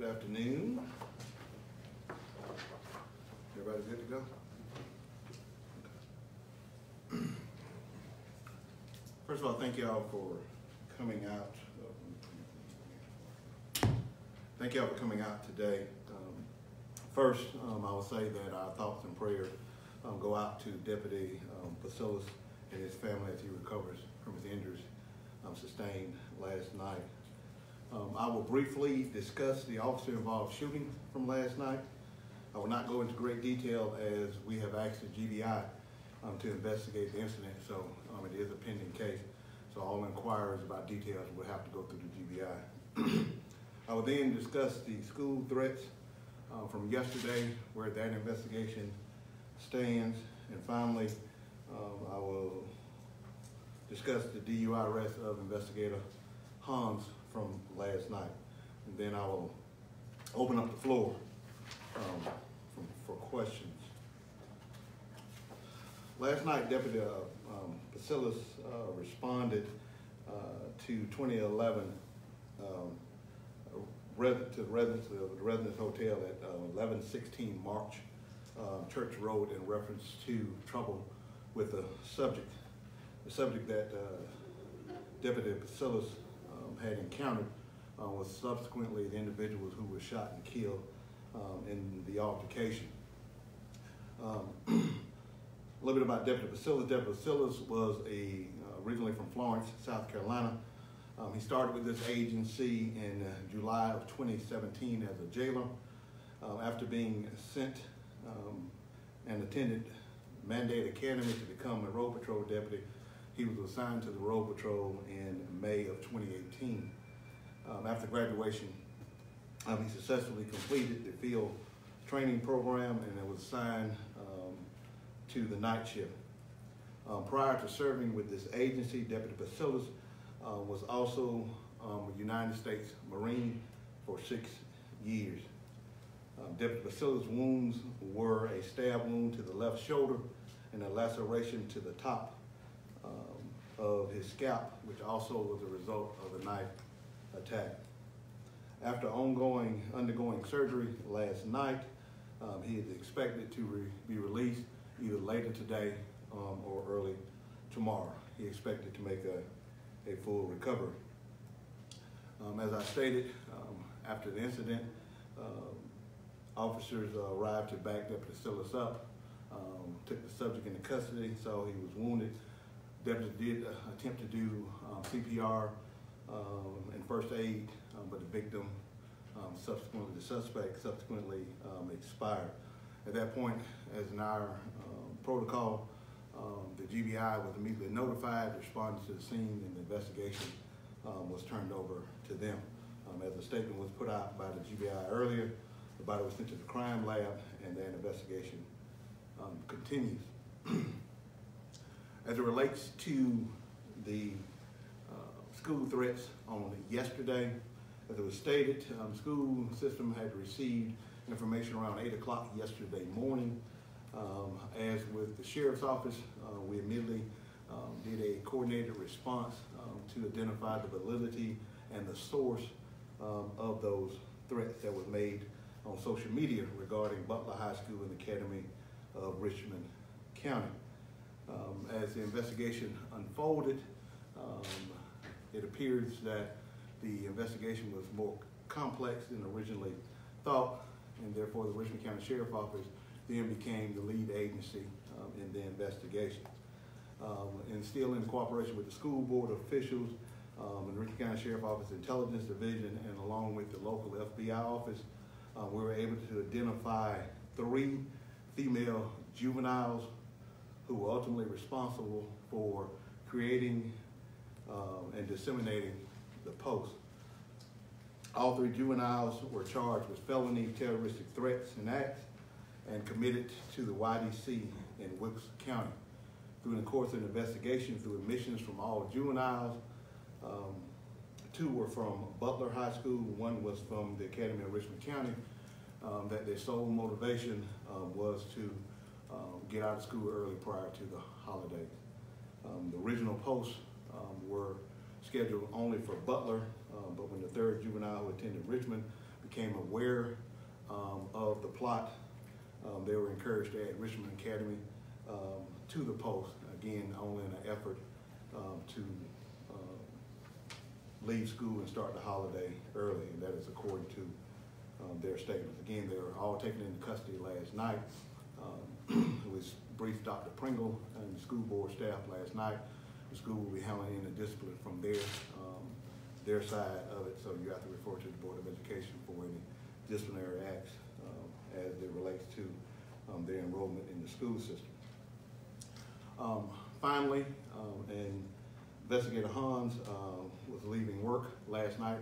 Good afternoon. Everybody good to go? Okay. First of all, thank y'all for coming out. Thank y'all for coming out today. First, I will say that our thoughts and prayers go out to Deputy Psillos and his family as he recovers from his injuries sustained last night. I will briefly discuss the officer-involved shooting from last night. I will not go into great detail as we have asked the GBI to investigate the incident, so it is a pending case. So all inquiries about details will have to go through the GBI. I will then discuss the school threats from yesterday, where that investigation stands. And finally, I will discuss the DUI arrest of Investigator Hannsz from last night. And then I will open up the floor for questions. Last night, Deputy Psillos responded to 2011 to the residence hotel at 1116 March Church Road in reference to trouble with the subject. The subject that Deputy Psillos had encountered was subsequently the individuals who were shot and killed in the altercation. A little bit about Deputy Psillos. Deputy Psillos was originally from Florence, South Carolina. He started with this agency in July of 2017 as a jailer. After being sent and attended Mandate Academy to become a road patrol deputy, he was assigned to the road patrol in May of 2018. After graduation, he successfully completed the field training program and was assigned to the night shift. Prior to serving with this agency, Deputy Psillos was also a United States Marine for 6 years. Deputy Psillos' wounds were a stab wound to the left shoulder and a laceration to the top of his scalp, which also was a result of a knife attack. After undergoing surgery last night, he is expected to be released either later today or early tomorrow. He expected to make a full recovery. As I stated, after the incident, officers arrived to back Deputy Psillos up, took the subject into custody, so he was wounded. Deputies did attempt to do CPR and first aid, but the victim, the suspect subsequently expired. At that point, as in our protocol, the GBI was immediately notified, responded to the scene, and the investigation was turned over to them. As a statement was put out by the GBI earlier, the body was sent to the crime lab, and that investigation continues. As it relates to the school threats on yesterday, as it was stated, the school system had received information around 8 o'clock yesterday morning. As with the sheriff's office, we immediately did a coordinated response to identify the validity and the source of those threats that were made on social media regarding Butler High School and the Academy of Richmond County. As the investigation unfolded, it appears that the investigation was more complex than originally thought, and therefore the Richmond County Sheriff Office then became the lead agency in the investigation. And still in cooperation with the school board officials and Richmond County Sheriff Office Intelligence Division, and along with the local FBI office, we were able to identify 3 female juveniles who were ultimately responsible for creating and disseminating the post. All 3 juveniles were charged with felony terroristic threats and acts and committed to the YDC in Wilkes County. Through the course of the investigation, through admissions from all juveniles, 2 were from Butler High School, 1 was from the Academy of Richmond County, that their sole motivation was to get out of school early prior to the holidays. The original posts were scheduled only for Butler, but when the 3rd juvenile who attended Richmond became aware of the plot, they were encouraged to add Richmond Academy to the post, again, only in an effort to leave school and start the holiday early, and that is according to their statements. Again, they were all taken into custody last night. We briefed Dr. Pringle and the school board staff last night. The school will be handling any discipline from their side of it, so you have to refer to the Board of Education for any disciplinary acts as it relates to their enrollment in the school system. Finally, Investigator Hannsz was leaving work last night,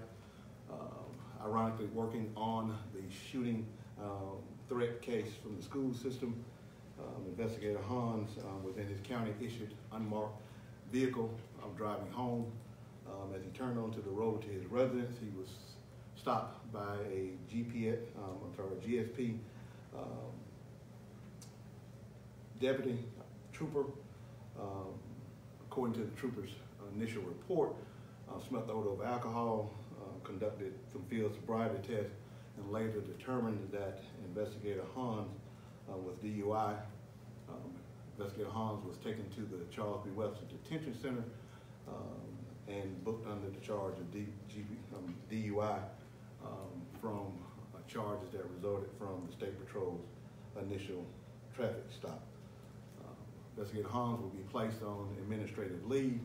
ironically working on the shooting threat case from the school system. Investigator Hannsz was in his county-issued unmarked vehicle driving home. As he turned onto the road to his residence, he was stopped by a GSP deputy trooper. According to the trooper's initial report, smelled the odor of alcohol, conducted some field sobriety tests, and later determined that Investigator Hannsz was DUI. Investigator Hannsz was taken to the Charles B. Webster Detention Center and booked under the charge of DUI from charges that resulted from the State Patrol's initial traffic stop. Investigator Hannsz will be placed on administrative leave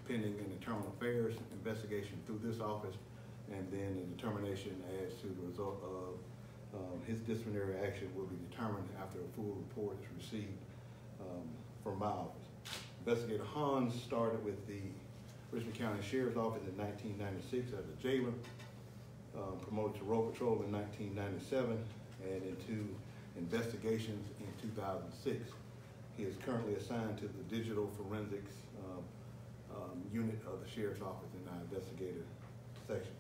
pending an internal affairs investigation through this office, and then a determination as to the result of his disciplinary action will be determined after a full report is received from my office. Investigator Hannsz started with the Richmond County Sheriff's Office in 1996 as a jailer, promoted to road patrol in 1997, and into investigations in 2006. He is currently assigned to the digital forensics unit of the Sheriff's Office in our investigator section.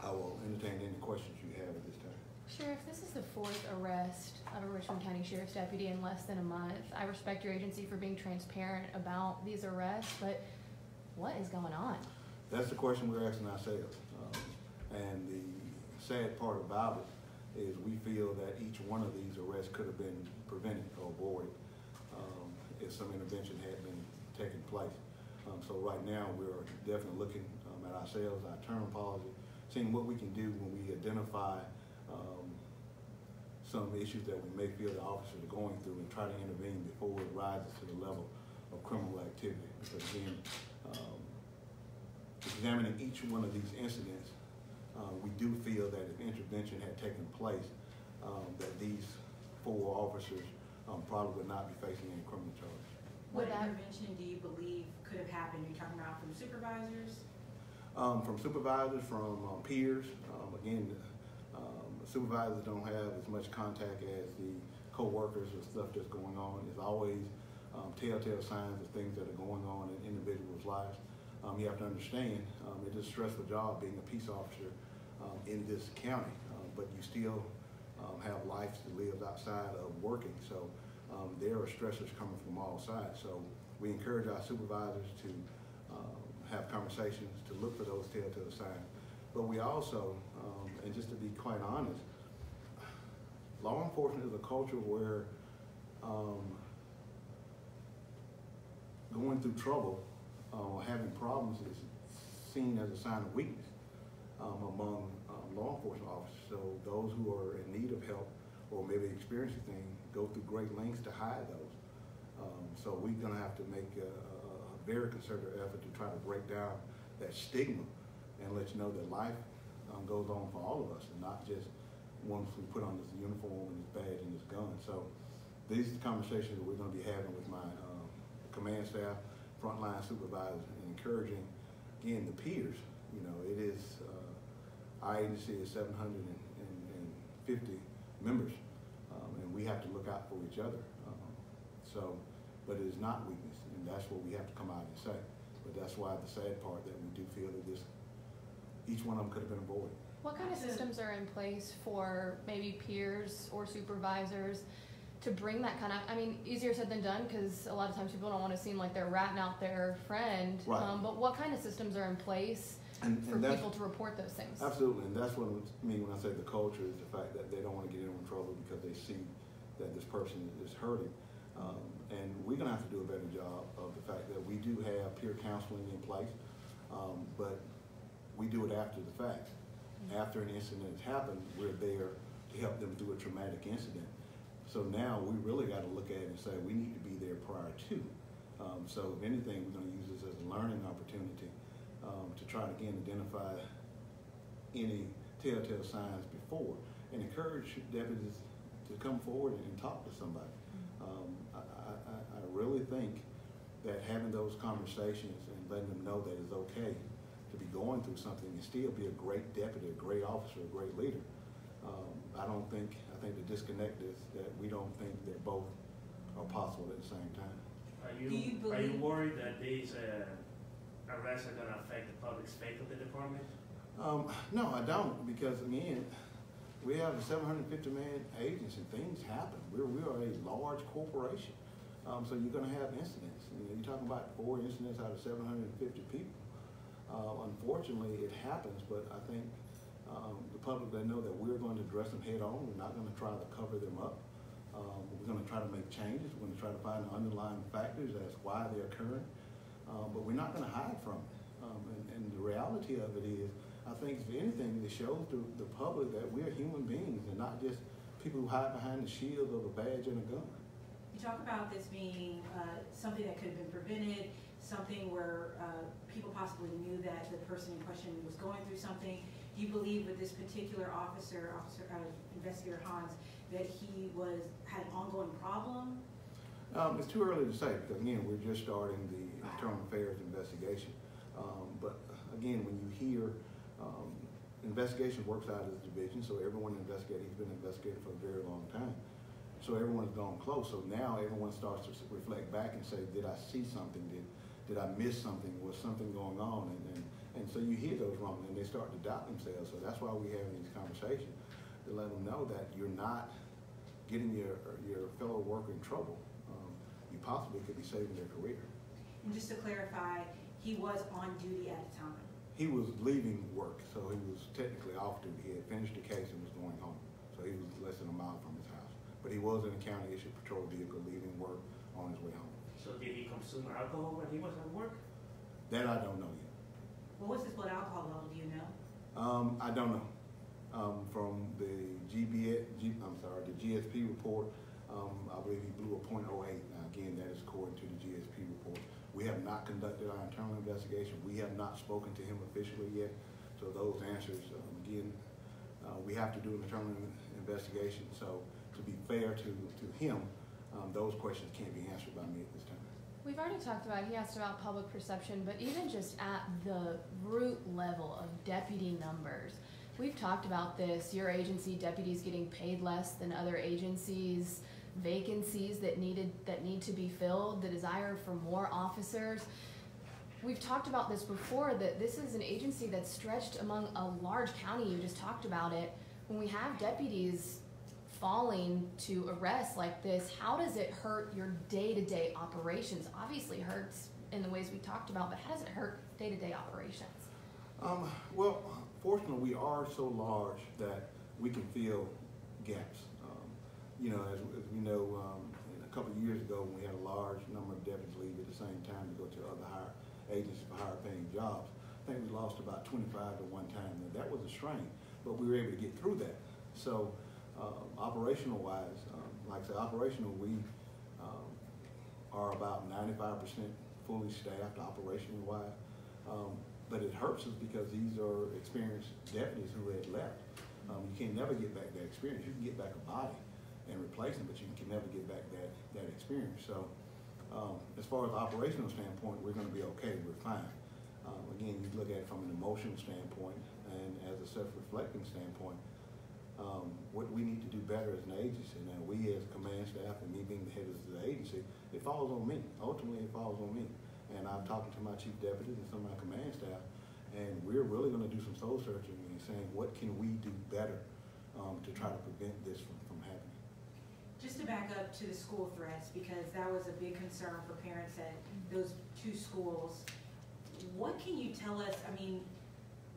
I will entertain any questions you have at this time. Sheriff, this is the 4th arrest of a Richmond County Sheriff's deputy in less than a month. I respect your agency for being transparent about these arrests, but what is going on? That's the question we're asking ourselves. And the sad part about it is we feel that each one of these arrests could have been prevented or avoided if some intervention had been taking place. So right now we're definitely looking at ourselves, our term policy, seeing what we can do when we identify some issues that we may feel the officers are going through, and try to intervene before it rises to the level of criminal activity. Because again, examining each one of these incidents, we do feel that if intervention had taken place, that these 4 officers probably would not be facing any criminal charges. What intervention do you believe could have happened? You're talking about from supervisors? From supervisors, from peers. Again, supervisors don't have as much contact as the co-workers or stuff that's going on. There's always telltale signs of things that are going on in individuals' lives. You have to understand, it is a stressful job being a peace officer in this county, but you still have lives to live outside of working. So there are stressors coming from all sides. So we encourage our supervisors to have conversations, to look for those telltale signs. But we also, and just to be quite honest, law enforcement is a culture where going through trouble or having problems is seen as a sign of weakness among law enforcement officers. So those who are in need of help or maybe experiencing things go through great lengths to hide those. So we're going to have to make a very concerted effort to try to break down that stigma and let you know that life goes on for all of us, and not just once we put on this uniform and this badge and this gun. So these are the conversations that we're going to be having with my command staff, frontline supervisors, and encouraging, again, the peers. You know, it is, our agency is 750 members, and we have to look out for each other. But it is not weakness, and that's what we have to come out and say. But that's why the sad part that we do feel that each one of them could have been avoided. What kind of systems are in place for maybe peers or supervisors to bring that kind of, I mean, easier said than done, because a lot of times people don't want to seem like they're ratting out their friend. Right. But what kind of systems are in place for that's, people to report those things. Absolutely, and that's what I mean when I say the culture is the fact that they don't want to get anyone in trouble because they see that this person is hurting. And we're going to have to do a better job of the fact that we do have peer counseling in place, but we do it after the fact. After an incident has happened, we're there to help them through a traumatic incident. So now we really got to look at it and say we need to be there prior to. So if anything, we're going to use this as a learning opportunity to try to, again, identify any telltale signs before and encourage deputies to come forward and talk to somebody. I really think that having those conversations and letting them know that it's okay to be going through something and still be a great deputy, a great officer, a great leader. I think the disconnect is that we don't think that both are possible at the same time. Are you worried that these arrests are going to affect the public's faith of the department? No, I don't, because again, we have a 750-man agency. Things happen. We are a large corporation, so you're going to have incidents. You're talking about 4 incidents out of 750 people. Unfortunately, it happens, but I think the public, they know that we're going to address them head on. We're not going to try to cover them up. We're going to try to make changes. We're going to try to find the underlying factors as why they're occurring, but we're not going to hide from it. And the reality of it is, I think if anything, it shows the public that we're human beings and not just people who hide behind the shield of a badge and a gun. You talk about this being something that could have been prevented, something where people possibly knew that the person in question was going through something. Do you believe with this particular Investigator Hannsz, that he had an ongoing problem? It's too early to say because, again, we're just starting the internal affairs investigation. But again, when you hear investigation works out as a division, so everyone investigated, he's been investigated for a very long time. So everyone's gone close. So now everyone starts to reflect back and say, did I see something? Did I miss something? Was something going on? And so you hear those wrong and they start to doubt themselves. So that's why we have these conversations to let them know that you're not getting your fellow worker in trouble. You possibly could be saving their career. And just to clarify, he was on duty at the time. He was leaving work, so he was technically off duty. He had finished the case and was going home. So he was less than a mile from his house. But he was in a county-issued patrol vehicle leaving work on his way home. So did he consume alcohol when he was at work? That I don't know yet. Well, what's his blood alcohol level, do you know? I don't know. From the GSP report, I believe he blew a .08. Now, again, that is according to the GSP report. We have not conducted our internal investigation. We have not spoken to him officially yet. So those answers, again, we have to do an internal investigation. So to be fair to him, those questions can't be answered by me at this time. We've already talked about, he asked about public perception, but even just at the root level of deputy numbers, we've talked about this, your agency deputies getting paid less than other agencies, vacancies that need to be filled, the desire for more officers. We've talked about this before, that this is an agency that's stretched among a large county. You just talked about it. When we have deputies falling to arrests like this, how does it hurt your day-to-day operations? Obviously hurts in the ways we talked about, but how does it hurt day-to-day operations? Well, fortunately, we are so large that we can fill gaps. You know, as we know, a couple of years ago, when we had a large number of deputies leave at the same time to go to other higher agencies for higher paying jobs, I think we lost about 25 at one time. Now, that was a strain, but we were able to get through that. So, operational wise, like I said, operational, we are about 95% fully staffed operational wise. But it hurts us because these are experienced deputies who had left. You can never get back that experience. You can get back a body and replace them, but you can never get back that experience. So as far as operational standpoint, we're going to be okay. We're fine. Again, you look at it from an emotional standpoint and as a self-reflecting standpoint, what we need to do better as an agency. Now, we as command staff and me being the head of the agency, it falls on me. Ultimately, it falls on me. And I'm talking to my chief deputies and some of my command staff, and we're really going to do some soul searching and saying, what can we do better to try to prevent this from happening? Just to back up to the school threats, because that was a big concern for parents at those 2 schools. What can you tell us? I mean,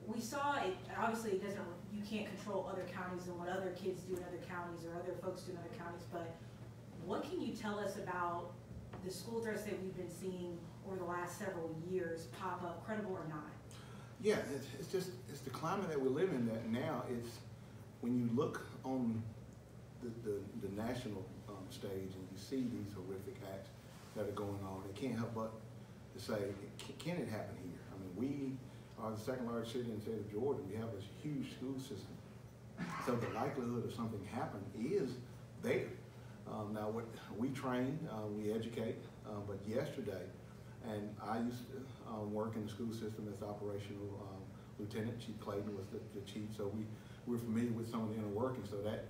we saw it, obviously it doesn't, you can't control other counties and what other kids do in other counties or other folks do in other counties, but what can you tell us about the school threats that we've been seeing over the last several years pop up, credible or not? Yeah, it's the climate that we live in that now it's, when you look on the national stage and you see these horrific acts that are going on, it can't help but to say, can it happen here? I mean, we are the second largest city in the state of Georgia. We have this huge school system. So the likelihood of something happening is there. Now, what we train, we educate, but yesterday, and I used to work in the school system as operational lieutenant. Chief Clayton was the chief, so we're familiar with some of the inner workings. So that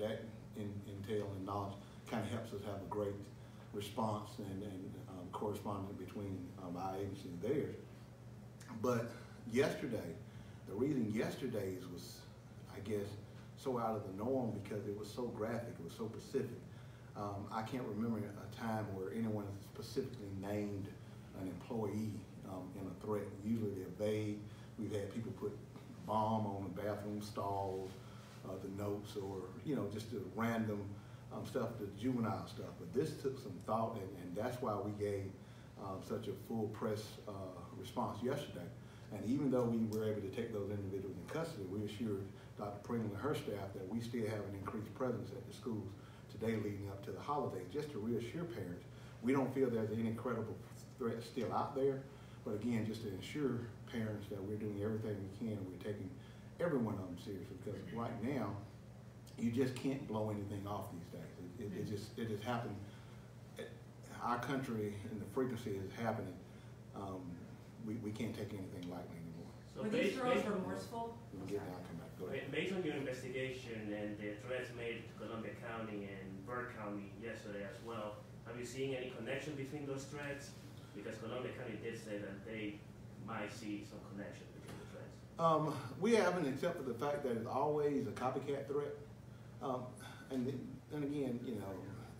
intel and knowledge kind of helps us have a great response and correspondence between our agency and theirs. But yesterday, the reason yesterday's was, I guess, so out of the norm because it was so graphic, it was so specific. I can't remember a time where anyone specifically named an employee in a threat. Usually they're vague. We've had people put bomb on the bathroom stalls, the notes, or just the random stuff, the juvenile stuff. But this took some thought, and that's why we gave such a full press response yesterday. And even though we were able to take those individuals in custody, we assured Dr. Pringle and her staff that we still have an increased presence at the schools today leading up to the holidays, just to reassure parents. We don't feel there's any credible threat still out there, but again, just to ensure parents that we're doing everything we can and we're taking every one of them seriously, because right now, you just can't blow anything off these days. It just happened. Our country and the frequency is happening. We can't take anything lightly anymore. So were these throws remorseful? Based on your investigation and the threats made to Columbia County and Byrd County yesterday as well, have you seen any connection between those threats? Because Columbia County did say that they might see some connection between the threats. We haven't, except for the fact that it's always a copycat threat. And again,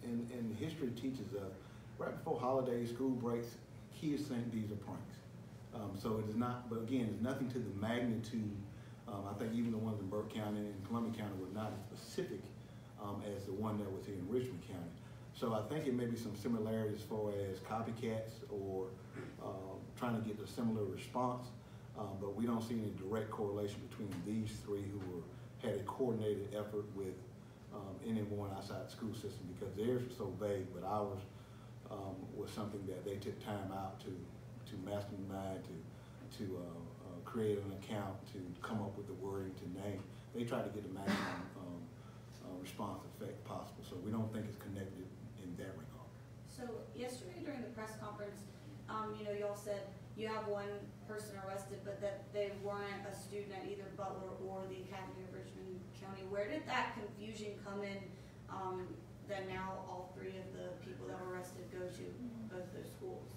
and history teaches us, right before holidays, school breaks, kids think these are pranks. So it is not, but again, it's nothing to the magnitude. I think even the ones in Byrd County and Columbia County were not as specific as the one that was here in Richmond County. So I think it may be some similarities as far as copycats or trying to get a similar response, but we don't see any direct correlation between these three who had a coordinated effort with anyone outside the school system, because theirs was so vague, but ours was something that they took time out to mastermind, to create an account, to come up with the wording, to name. They try to get the maximum response effect possible, so we don't think it's connected in that regard. So yesterday during the press conference, y'all said you have one person arrested, but that they weren't a student at either Butler or the Academy of Richmond County. Where did that confusion come in, that now all three of the people that were arrested go to both those schools?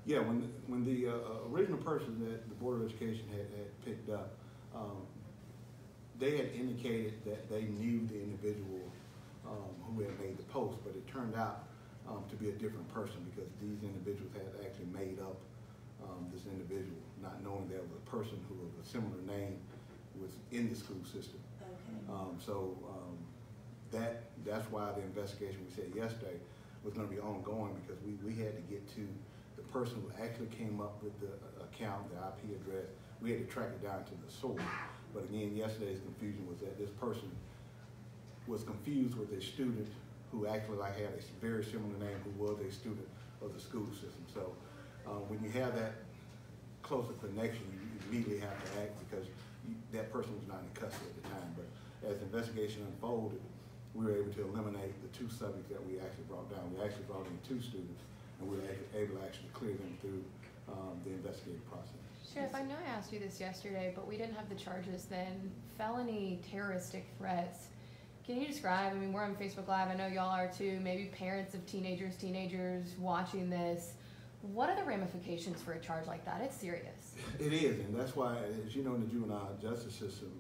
Yeah, when the original person that the Board of Education had picked up, they had indicated that they knew the individual who had made the post, but it turned out to be a different person, because these individuals had actually made up this individual, not knowing there was a person who of a similar name was in the school system. Okay. That's why the investigation, we said yesterday, was going to be ongoing, because we had to get to the person who actually came up with the account, the IP address. We had to track it down to the source. But again, yesterday's confusion was that this person was confused with a student who actually had a very similar name, who was a student of the school system. So when you have that closer connection, you immediately have to act, because that person was not in custody at the time. But as the investigation unfolded, we were able to eliminate the two subjects that we actually brought down. We actually brought in two students, and we were able to actually clear them through the investigative process. Sheriff, I know I asked you this yesterday, but we didn't have the charges then. Felony terroristic threats. Can you describe, we're on Facebook Live, I know y'all are too, maybe parents of teenagers watching this. What are the ramifications for a charge like that? It's serious. It is, and that's why, as you know, in the juvenile justice system,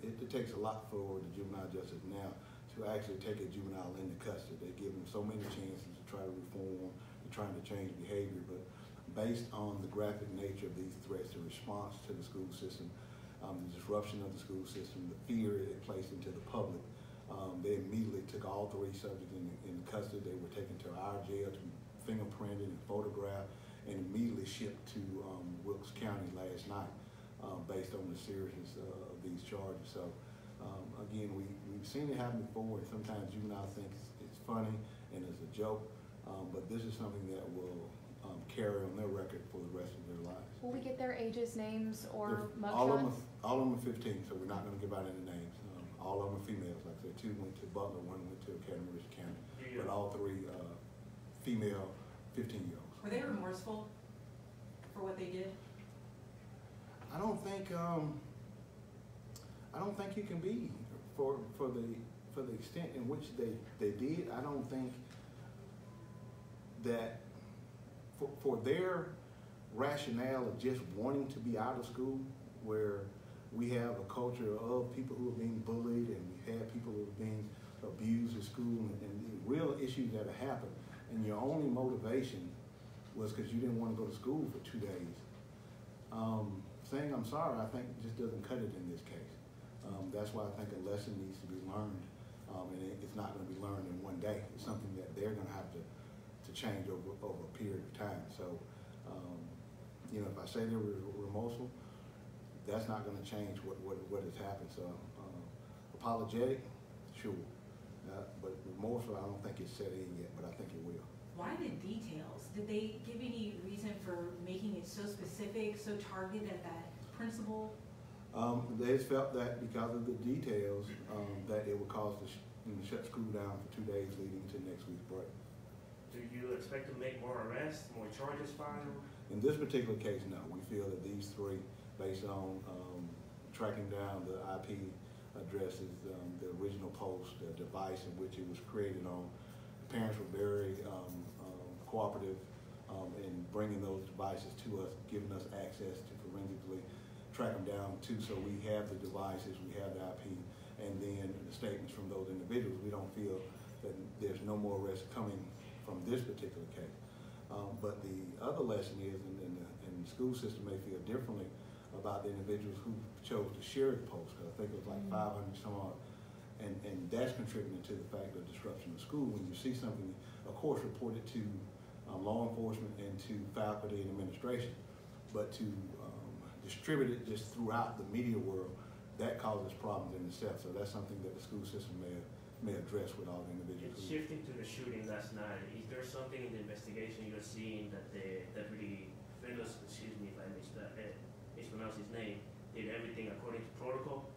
it takes a lot for the juvenile justice now to actually take a juvenile into custody. They give them so many chances to try to reform, to trying to change behavior, but based on the graphic nature of these threats, the response to the school system, the disruption of the school system, the fear it placed into the public. They immediately took all 3 subjects in custody. They were taken to our jail to be fingerprinted and photographed, and immediately shipped to Wilkes County last night based on the seriousness of these charges. So again, we've seen it happen before, and sometimes juveniles think it's funny and it's a joke, but this is something that will carry on their record for the rest of their lives. Will we get their ages, names, or all of mugshots? all of them are 15, so we're not going to give out any names. All of them are females. Like I said, 2 went to Butler, 1 went to Academy Richmond County, but all 3 female 15-year-olds. Were they remorseful for what they did? I don't think you can be for the extent in which they did. I don't think that for their rationale of just wanting to be out of school, where we have a culture of people who are being bullied, and we have people who are being abused at school, and real issues that have happened, and your only motivation was because you didn't want to go to school for 2 days. Saying I'm sorry, I think, just doesn't cut it in this case. That's why I think a lesson needs to be learned, and it's not going to be learned in 1 day. It's something that they're going to have to change over a period of time. So, you know, if I say they were remorseful, that's not going to change what has happened. So, apologetic, sure, but remorseful, I don't think it's set in yet, but I think it will. Why the details? Did they give any reason for making it so specific, so targeted at that principal? They just felt that because of the details, that it would cause to shut school down for 2 days leading to next week's break. Do you expect to make more arrests, more charges filed? In this particular case, no. We feel that these 3, based on tracking down the IP addresses, the original post, the device in which it was created on, the parents were very cooperative in bringing those devices to us, giving us access to forensically track them down too. So we have the devices, we have the IP, and then the statements from those individuals. We don't feel that there's no more arrests coming from this particular case. But the other lesson is, and the school system may feel differently about the individuals who chose to share the post, because I think it was like 500 some odd, and that's contributing to the fact of disruption of school. When you see something, of course, reported to law enforcement and to faculty and administration, but to distribute it just throughout the media world, that causes problems in itself. So that's something that the school system may address with all the individuals. Shifting to the shooting last night, is there something in the investigation you're seeing that the Deputy Fields, excuse me if I mispronounce his name, did everything according to protocol?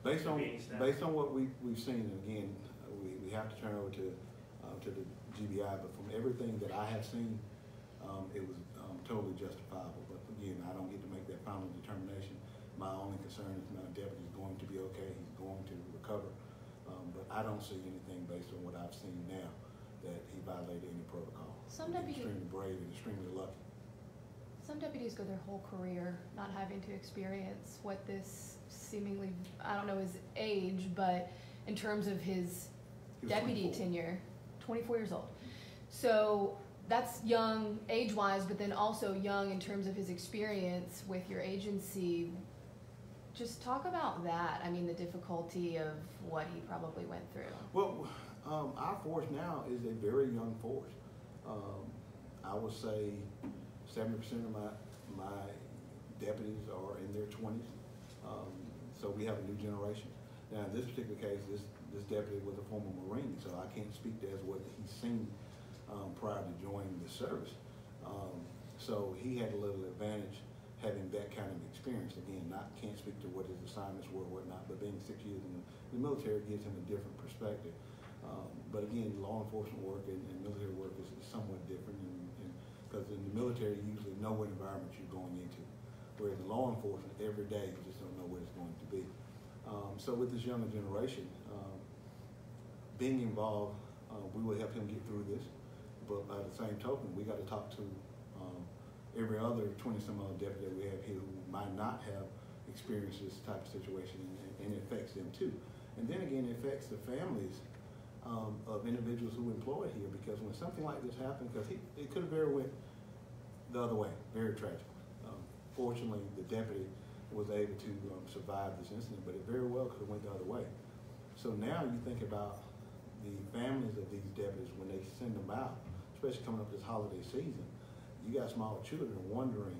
Based on what we've seen, and again, we have to turn over to the GBI, but from everything that I have seen, it was totally justifiable. But again, I don't get to make that final determination. My only concern is my deputy is going to be okay. He's going to recover. But I don't see anything based on what I've seen now that he violated any protocol. Some He's deputies, extremely brave and extremely lucky. some deputies go their whole career not having to experience what this seemingly, I don't know his age, but in terms of his He was deputy 24. tenure, 24 years old. So that's young age-wise, but then also young in terms of his experience with your agency. Just talk about that. I mean, the difficulty of what he probably went through. Well, our force now is a very young force. I would say 70% of my deputies are in their 20s. So we have a new generation. Now, in this particular case, this deputy was a former Marine, so I can't speak to as what he's seen prior to joining the service. So he had a little advantage having that kind of experience. Again, can't speak to what his assignments were or whatnot, but being 6 years in the military gives him a different perspective. But again, law enforcement work and military work is somewhat different, because in the military you usually know what environment you're going into, whereas in law enforcement, every day you just don't know what it's going to be. So with this younger generation, being involved, we will help him get through this, but by the same token, we got to talk to every other 20-some odd deputy that we have here who might not have experienced this type of situation, and it affects them too. And then again, it affects the families of individuals who employ here, because when something like this happens, because it could have very went the other way, very tragic. Fortunately, the deputy was able to survive this incident, but it very well could have went the other way. So now you think about the families of these deputies when they send them out, especially coming up this holiday season. You got smaller children wondering,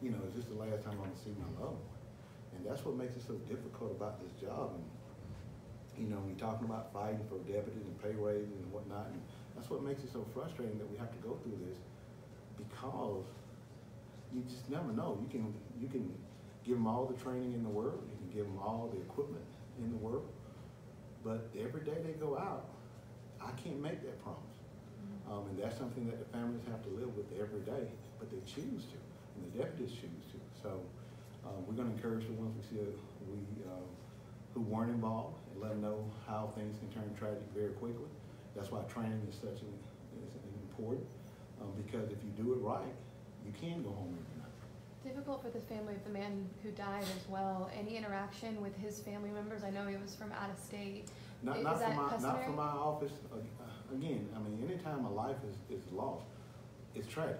you know, is this the last time I'm gonna see my loved one? And that's what makes it so difficult about this job. And you know, when you're talking about fighting for deputies and pay raises and whatnot, and that's what makes it so frustrating that we have to go through this, because you just never know. You can give them all the training in the world, you can give them all the equipment in the world, but every day they go out, I can't make that promise. And that's something that the families have to live with every day, but they choose to, and the deputies choose to. So we're going to encourage the ones we see who weren't involved, and let them know how things can turn tragic very quickly. That's why training is such important, because if you do it right, you can go home every night. Difficult for the family of the man who died as well. Any interaction with his family members? I know he was from out of state. Not from my office. Again, I mean, anytime a life is lost, it's tragic,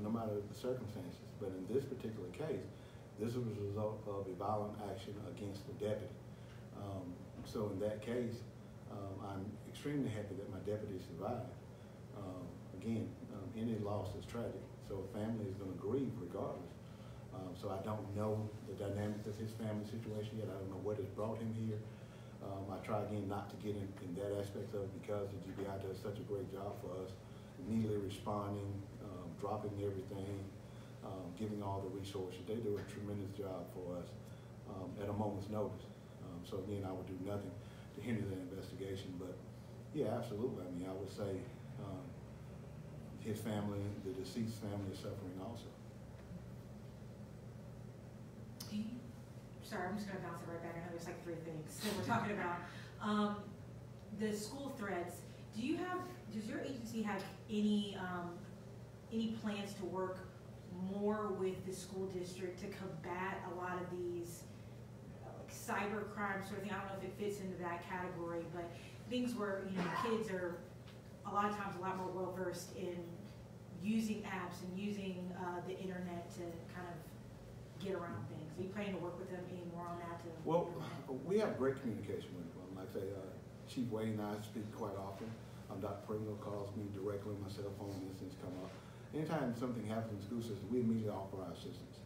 no matter the circumstances. But in this particular case, this was a result of a violent action against the deputy. So in that case, I'm extremely happy that my deputy survived. Again, any loss is tragic, so a family is going to grieve regardless. So I don't know the dynamics of his family situation yet. I don't know what has brought him here. I try again not to get in that aspect of it, because the GBI does such a great job for us, immediately responding, dropping everything, giving all the resources. They do a tremendous job for us at a moment's notice. So again, I would do nothing to hinder that investigation. But yeah, absolutely. I mean, I would say his family, the deceased family, is suffering also. Sorry, I'm just going to bounce it right back. I know there's like 3 things that we're talking about. The school threats. Does your agency have any plans to work more with the school district to combat a lot of these cyber crime sort of thing? I don't know if it fits into that category, but things where, you know, kids are a lot of times a lot more well versed in using apps and using the internet to kind of get around things. Are you planning to work with them any more on that? Well, we have great communication with them. Like I say, Chief Wade and I speak quite often. Dr. Pringle calls me directly on my cell phone when these things come up. Anytime something happens in the school system, we immediately offer our assistance.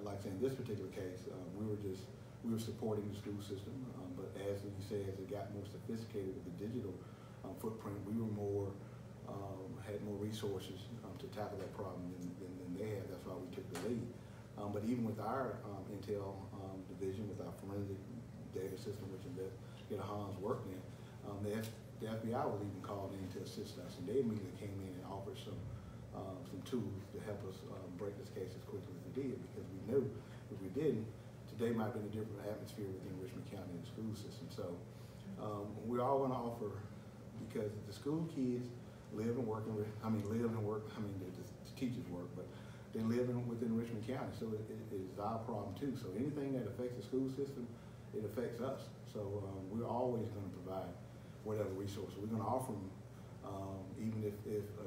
Like I say, in this particular case, we were supporting the school system, but as you say, as it got more sophisticated with the digital footprint, we were had more resources to tackle that problem than they had. That's why we took the lead. But even with our intel division, with our forensic data system, which Investigator Hannsz worked in, the FBI was even called in to assist us, and they immediately came in and offered some tools to help us break this case as quickly as we did, because we knew if we didn't, today might have been a different atmosphere within Richmond County and the school system. So we're all going to offer, because the school kids live and work, the teachers work, but they live within Richmond County, so it is our problem too. So anything that affects the school system, it affects us. So we're always going to provide whatever resources. We're going to offer them, even if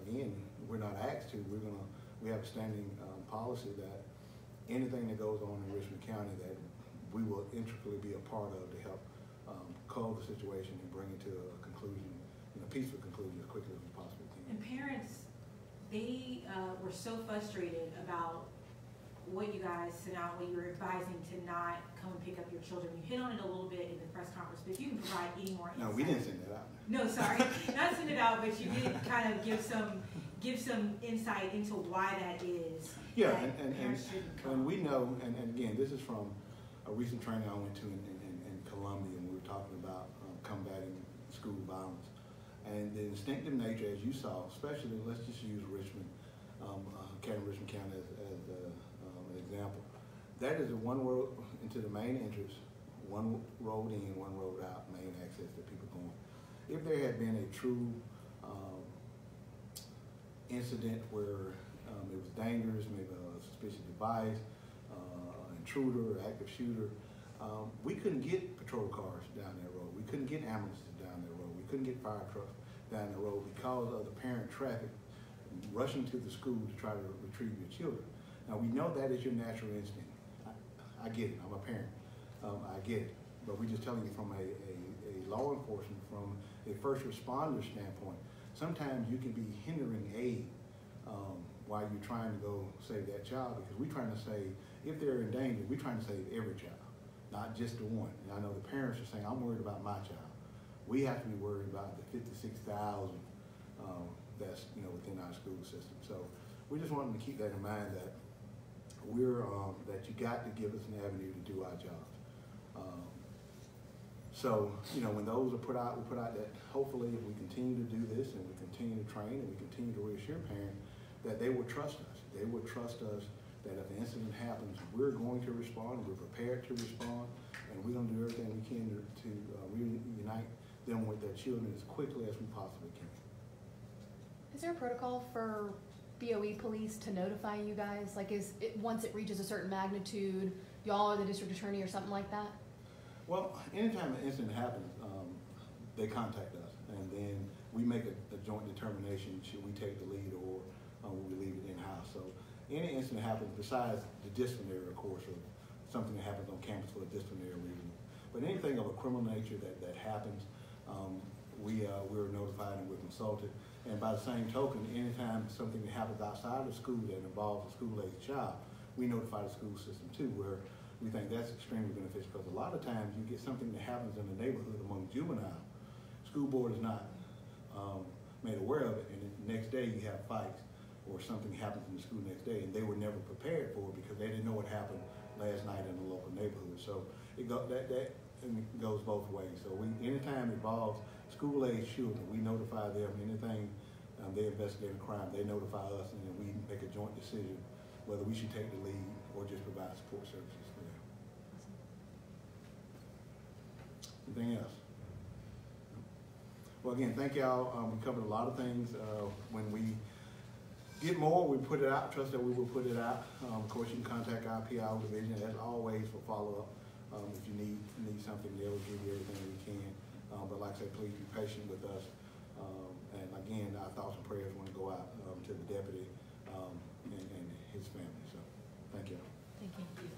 again, we're not asked to. We have a standing policy that anything that goes on in Richmond County that we will intricately be a part of to help cull the situation and bring it to a conclusion, a peaceful conclusion as quickly as we possibly can. And parents, they were so frustrated about what you guys sent out when you were advising to not come and pick up your children. You hit on it a little bit in the press conference, but if you can provide any more insight. No, we didn't send that out. No, sorry, not send it out, but you did kind of give some insight into why that is. Yeah, and we know, and again, this is from a recent training I went to in Columbia, and we were talking about combating school violence. And the instinctive nature, as you saw, especially, let's just use Richmond County as an example. That is a one road into the main entrance, one road in, one road out, main access that people going. If there had been a true incident where it was dangerous, maybe a suspicious device, intruder, active shooter, we couldn't get patrol cars down that road. We couldn't get ambulances down that road. We couldn't get fire trucks down the road because of the parent traffic rushing to the school to try to retrieve your children. Now, we know that is your natural instinct. I get it, I'm a parent, I get it. But we're just telling you from a law enforcement, from a first responder standpoint, sometimes you can be hindering aid while you're trying to go save that child, because we're trying to save, if they're in danger, we're trying to save every child, not just the one. And I know the parents are saying, I'm worried about my child. We have to be worried about the 56,000 that's within our school system. So we just wanted to keep that in mind, that that you got to give us an avenue to do our jobs. So when those are put out, we put out that hopefully if we continue to do this and we continue to train and we continue to reassure parents that they will trust us. They will trust us that if an incident happens, we're going to respond, we're prepared to respond, and we're going to do everything we can to reunite them with their children as quickly as we possibly can. Is there a protocol for BOE police to notify you guys? Like, once it reaches a certain magnitude, y'all or the district attorney or something like that? Well, anytime an incident happens, they contact us, and then we make a joint determination, should we take the lead or will we leave it in-house. So any incident happens, besides the disciplinary, of course, or something that happens on campus for a disciplinary reason, but anything of a criminal nature that happens, we're notified and we're consulted. And by the same token, anytime something that happens outside of school that involves a school-aged child, we notify the school system too, where we think that's extremely beneficial, because a lot of times you get something that happens in the neighborhood among juvenile, school board is not made aware of it, and the next day you have fights or something happens in the school next day, and they were never prepared for it because they didn't know what happened last night in the local neighborhood. So that goes both ways. So anytime it involves school-age children, we notify them. Anything they investigate a crime, they notify us, and then we make a joint decision whether we should take the lead or just provide support services for them. Anything else? Well, again, thank y'all. We covered a lot of things. When we get more, we put it out. Trust that we will put it out. Of course, you can contact our PIO division, as always, for follow-up. If you need something, they'll give you everything we can. But like I said, please be patient with us. And again, our thoughts and prayers want to go out to the deputy and his family. So, thank you. Thank you.